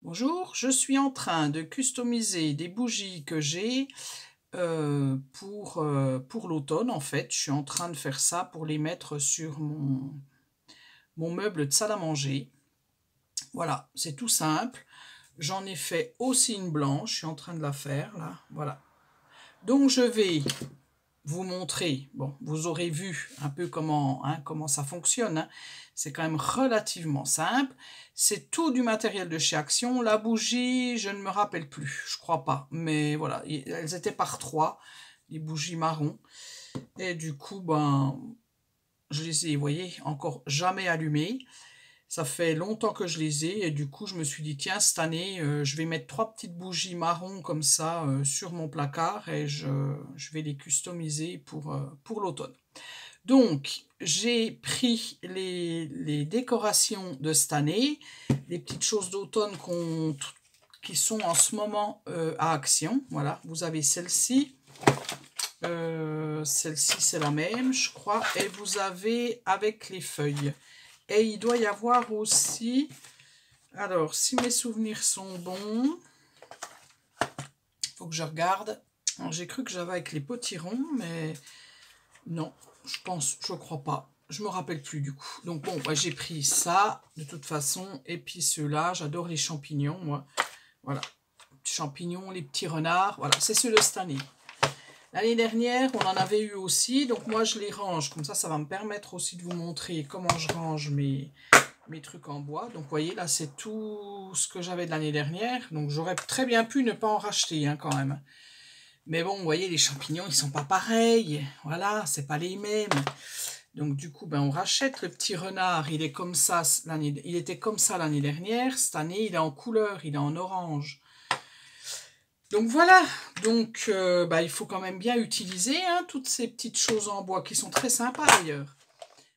Bonjour, je suis en train de customiser des bougies que j'ai pour l'automne en fait. Je suis en train de faire ça pour les mettre sur mon meuble de salle à manger. Voilà, c'est tout simple. J'en ai fait aussi une blanche, je suis en train de la faire là, voilà. Donc je vais vous montrer, bon, vous aurez vu un peu comment ça fonctionne, hein. C'est quand même relativement simple. C'est tout du matériel de chez Action. La bougie, je ne me rappelle plus, je crois pas. Mais voilà, elles étaient par trois, les bougies marron. Et du coup, ben, je les ai, vous voyez, encore jamais allumées. Ça fait longtemps que je les ai et du coup je me suis dit tiens cette année je vais mettre trois petites bougies marron comme ça sur mon placard et je vais les customiser pour l'automne. Donc j'ai pris les décorations de cette année, les petites choses d'automne qui sont en ce moment à Action. Voilà, vous avez celle-ci. Celle-ci c'est la même je crois et vous avez avec les feuilles. Et il doit y avoir aussi, alors si mes souvenirs sont bons, il faut que je regarde. J'ai cru que j'avais avec les potirons, mais non, je crois pas. Je me rappelle plus du coup. Donc bon, bah, j'ai pris ça de toute façon. Et puis ceux-là, j'adore les champignons, moi. Voilà, champignons, les petits renards. Voilà, c'est ceux de cette année. L'année dernière, on en avait eu aussi. Donc moi, je les range. Comme ça va me permettre aussi de vous montrer comment je range mes trucs en bois. Donc vous voyez là c'est tout ce que j'avais de l'année dernière, donc j'aurais très bien pu ne pas en racheter hein, quand même, mais bon vous voyez les champignons ils sont pas pareils, voilà, c'est pas les mêmes, donc du coup ben on rachète. Le petit renard il est comme ça il était comme ça l'année dernière, cette année il est en couleur, il est en orange. Donc voilà, donc bah, il faut quand même bien utiliser hein, toutes ces petites choses en bois qui sont très sympas d'ailleurs.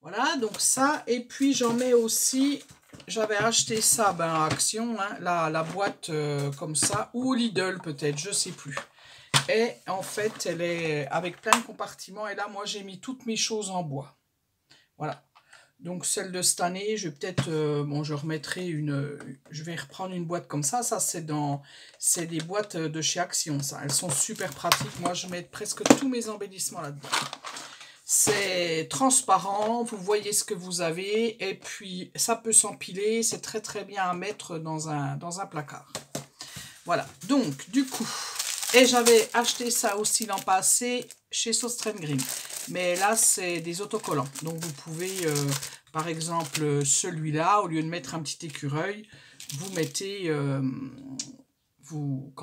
Voilà, donc ça, et puis j'en mets aussi, j'avais acheté ça à Action, hein, la boîte comme ça, ou au Lidl peut-être, je sais plus. Et en fait, elle est avec plein de compartiments, et là, moi, j'ai mis toutes mes choses en bois. Voilà. Donc celle de cette année, je vais peut-être, bon, je remettrai je vais reprendre une boîte comme ça. Ça, c'est des boîtes de chez Action, ça. Elles sont super pratiques. Moi, je mets presque tous mes embellissements là-dedans. C'est transparent, vous voyez ce que vous avez, et puis ça peut s'empiler, c'est très très bien à mettre dans un placard. Voilà, donc du coup, et j'avais acheté ça aussi l'an passé chez Sostren Green, mais là c'est des autocollants, donc vous pouvez, par exemple celui-là, au lieu de mettre un petit écureuil, vous mettez, vous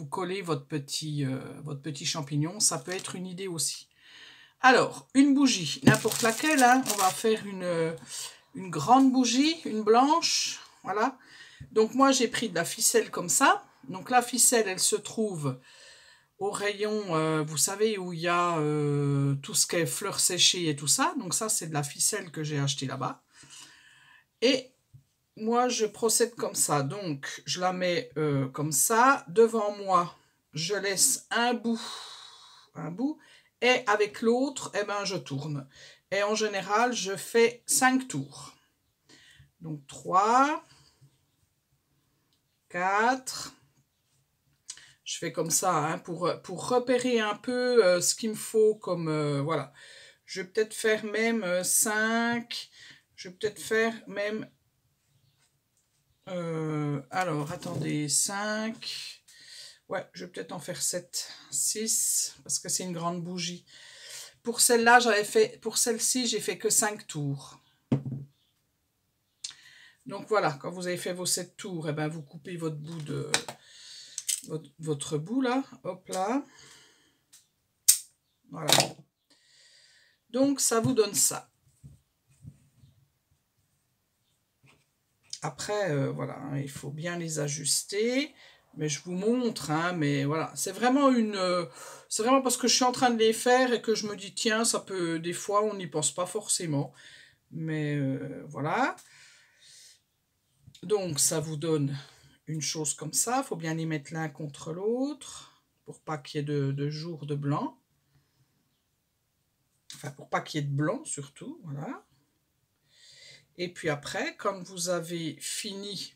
collez votre petit champignon, ça peut être une idée aussi. Alors, une bougie, n'importe laquelle, hein. On va faire une grande bougie, une blanche, voilà. Donc moi, j'ai pris de la ficelle comme ça. Donc la ficelle, elle se trouve au rayon, vous savez, où il y a tout ce qui est fleurs séchées et tout ça. Donc ça, c'est de la ficelle que j'ai acheté là-bas. Et moi, je procède comme ça. Donc, je la mets comme ça. Devant moi, je laisse un bout, et avec l'autre, eh ben, je tourne. Et en général, je fais 5 tours. Donc 3, 4, je fais comme ça hein, pour repérer un peu ce qu'il me faut comme, voilà. Je vais peut-être faire même 5, je vais peut-être faire même, alors attendez, 5, ouais, je vais peut-être en faire 7, 6, parce que c'est une grande bougie. Pour celle-là, pour celle-ci, j'ai fait que 5 tours. Donc voilà, quand vous avez fait vos 7 tours, et ben vous coupez votre bout de votre bout là, hop là. Voilà. Donc ça vous donne ça. Après, voilà, hein, il faut bien les ajuster. Mais je vous montre, hein, mais voilà. C'est vraiment c'est vraiment parce que je suis en train de les faire et que je me dis, tiens, ça peut, des fois, on n'y pense pas forcément. Mais voilà. Donc, ça vous donne une chose comme ça. Il faut bien les mettre l'un contre l'autre pour pas qu'il y ait de jour de blanc. Enfin, pour pas qu'il y ait de blanc, surtout. Voilà. Et puis après, quand vous avez fini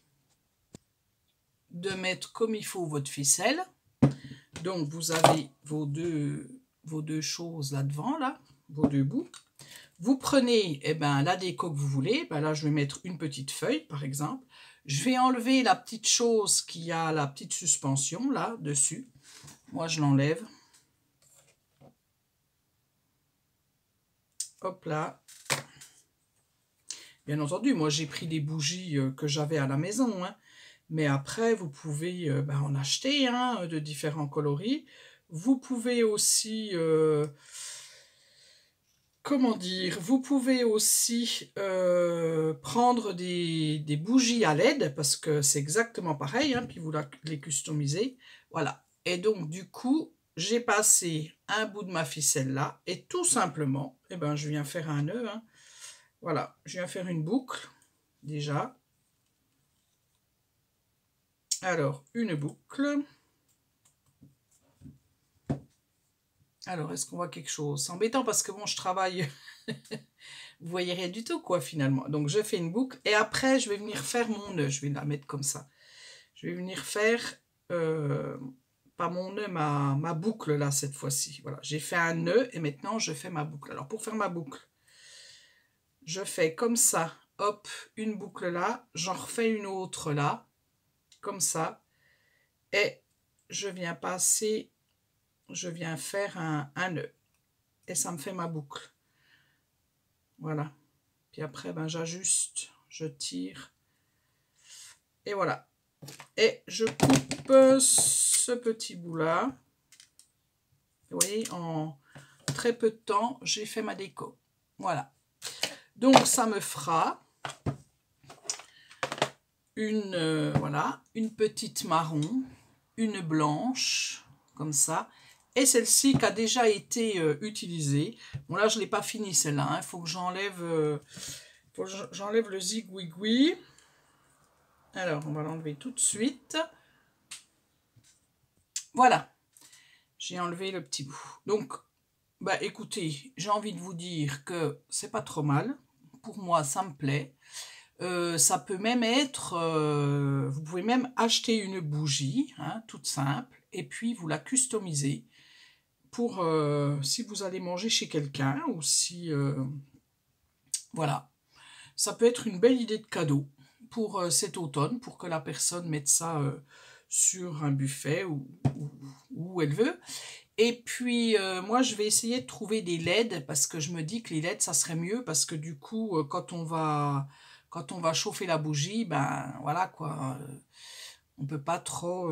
de mettre comme il faut votre ficelle. Donc, vous avez vos deux choses là devant, là, vos deux bouts. Vous prenez la déco que vous voulez. Là, je vais mettre une petite feuille, par exemple. Je vais enlever la petite chose qui a la petite suspension, là, dessus. Moi, je l'enlève. Hop là. Bien entendu, moi, j'ai pris des bougies que j'avais à la maison, hein. Mais après, vous pouvez en acheter de différents coloris. Vous pouvez aussi... comment dire, vous pouvez aussi prendre des bougies à LED, parce que c'est exactement pareil, puis vous les customisez. Voilà. Et donc, du coup, j'ai passé un bout de ma ficelle là, et tout simplement, je viens faire un nœud. Voilà, je viens faire une boucle, déjà. Alors, une boucle. Alors, est-ce qu'on voit quelque chose? C'est embêtant parce que bon, je travaille... Vous voyez rien du tout, quoi, finalement. Donc, je fais une boucle. Et après, je vais venir faire mon nœud. Je vais la mettre comme ça. Je vais venir faire... pas mon nœud, ma boucle, là, cette fois-ci. Voilà, j'ai fait un nœud et maintenant, je fais ma boucle. Alors, pour faire ma boucle, je fais comme ça. Hop, une boucle là. J'en refais une autre là. Comme ça. Et je viens passer... Je viens faire un nœud. Et ça me fait ma boucle. Voilà. Puis après, j'ajuste, je tire. Et voilà. Et je coupe ce petit bout-là. Vous voyez, en très peu de temps, j'ai fait ma déco. Voilà. Donc, ça me fera une petite marron, une blanche, comme ça. Et celle-ci qui a déjà été utilisée. Bon, là, je ne l'ai pas fini, celle-là. Il faut que j'enlève le zigouigoui. Alors, on va l'enlever tout de suite. Voilà. J'ai enlevé le petit bout. Donc, écoutez, j'ai envie de vous dire que c'est pas trop mal. Pour moi, ça me plaît. Ça peut même être... vous pouvez même acheter une bougie, toute simple. Et puis, vous la customisez. Pour si vous allez manger chez quelqu'un ou si voilà, ça peut être une belle idée de cadeau pour cet automne, pour que la personne mette ça sur un buffet ou où elle veut. Et puis moi je vais essayer de trouver des LED parce que je me dis que les LED ça serait mieux parce que du coup quand on va chauffer la bougie, voilà quoi, on peut pas trop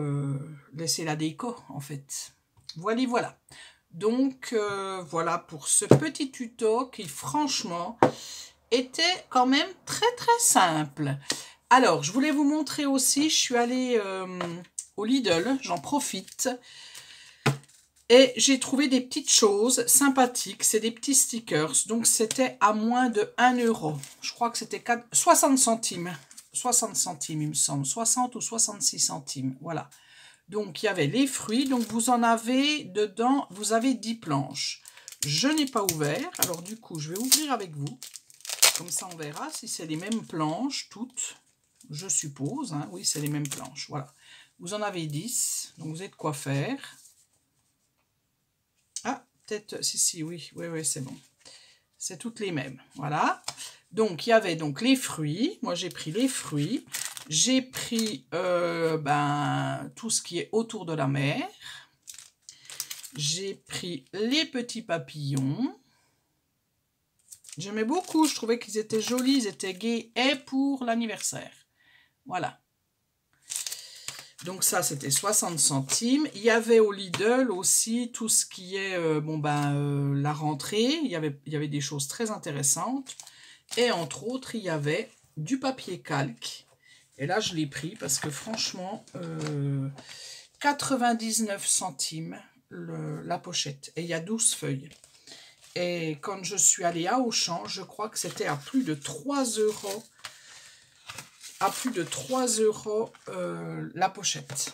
laisser la déco en fait. Voilà. Donc, voilà pour ce petit tuto qui, franchement, était quand même très, très simple. Alors, je voulais vous montrer aussi, je suis allée au Lidl, j'en profite. Et j'ai trouvé des petites choses sympathiques, c'est des petits stickers. Donc, c'était à moins de 1 €. Je crois que c'était 60 centimes. 60 centimes, il me semble. 60 ou 66 centimes, voilà. Donc, il y avait les fruits. Donc, vous en avez dedans, vous avez 10 planches. Je n'ai pas ouvert. Alors, du coup, je vais ouvrir avec vous. Comme ça, on verra si c'est les mêmes planches, toutes. Je suppose. Oui, c'est les mêmes planches. Voilà. Vous en avez 10. Donc, vous avez de quoi faire. Ah, peut-être... Si, oui, c'est bon. C'est toutes les mêmes. Voilà. Donc, il y avait donc les fruits. Moi, j'ai pris les fruits. J'ai pris tout ce qui est autour de la mer. J'ai pris les petits papillons. J'aimais beaucoup, je trouvais qu'ils étaient jolis, ils étaient gais et pour l'anniversaire. Voilà. Donc ça, c'était 60 centimes. Il y avait au Lidl aussi tout ce qui est la rentrée. Il y avait des choses très intéressantes. Et entre autres, il y avait du papier calque. Et là, je l'ai pris parce que franchement, 99 centimes la pochette. Et il y a 12 feuilles. Et quand je suis allée à Auchan, je crois que c'était à plus de 3 €. À plus de 3 € la pochette.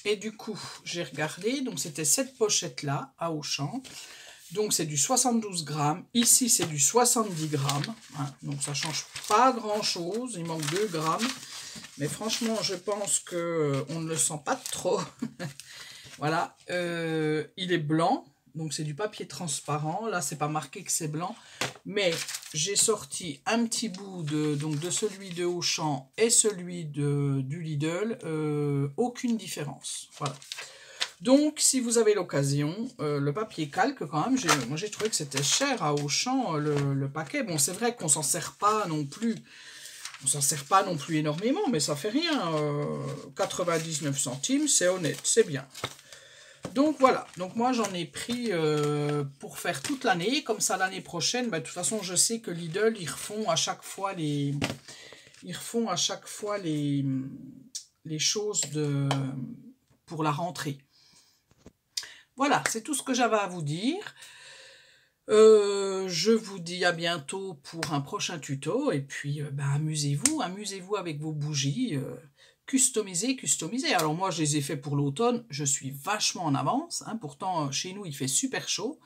Et du coup, j'ai regardé. Donc, c'était cette pochette-là à Auchan. Donc c'est du 72 grammes. Ici c'est du 70 grammes. Hein, donc ça change pas grand chose. Il manque 2 grammes. Mais franchement je pense que on ne le sent pas trop. Voilà. Il est blanc. Donc c'est du papier transparent. Là c'est pas marqué que c'est blanc. Mais j'ai sorti un petit bout de celui de Auchan et celui du Lidl. Aucune différence. Voilà. Donc, si vous avez l'occasion, le papier calque quand même, moi j'ai trouvé que c'était cher à Auchan, le paquet. Bon, c'est vrai qu'on s'en sert pas non plus, on s'en sert pas non plus énormément, mais ça fait rien. 99 centimes, c'est honnête, c'est bien. Donc voilà, donc moi j'en ai pris pour faire toute l'année, comme ça l'année prochaine, bah, de toute façon je sais que Lidl, ils refont à chaque fois les choses pour la rentrée. Voilà, c'est tout ce que j'avais à vous dire. Je vous dis à bientôt pour un prochain tuto. Et puis, amusez-vous avec vos bougies. Customisez. Alors moi, je les ai fait pour l'automne. Je suis vachement en avance. Hein, pourtant, chez nous, il fait super chaud.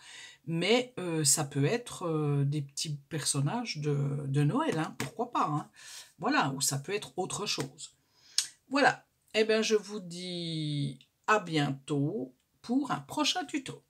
Mais ça peut être des petits personnages de Noël. Hein, pourquoi pas. Hein. Voilà, ou ça peut être autre chose. Voilà. Eh bien, je vous dis à bientôt pour un prochain tuto.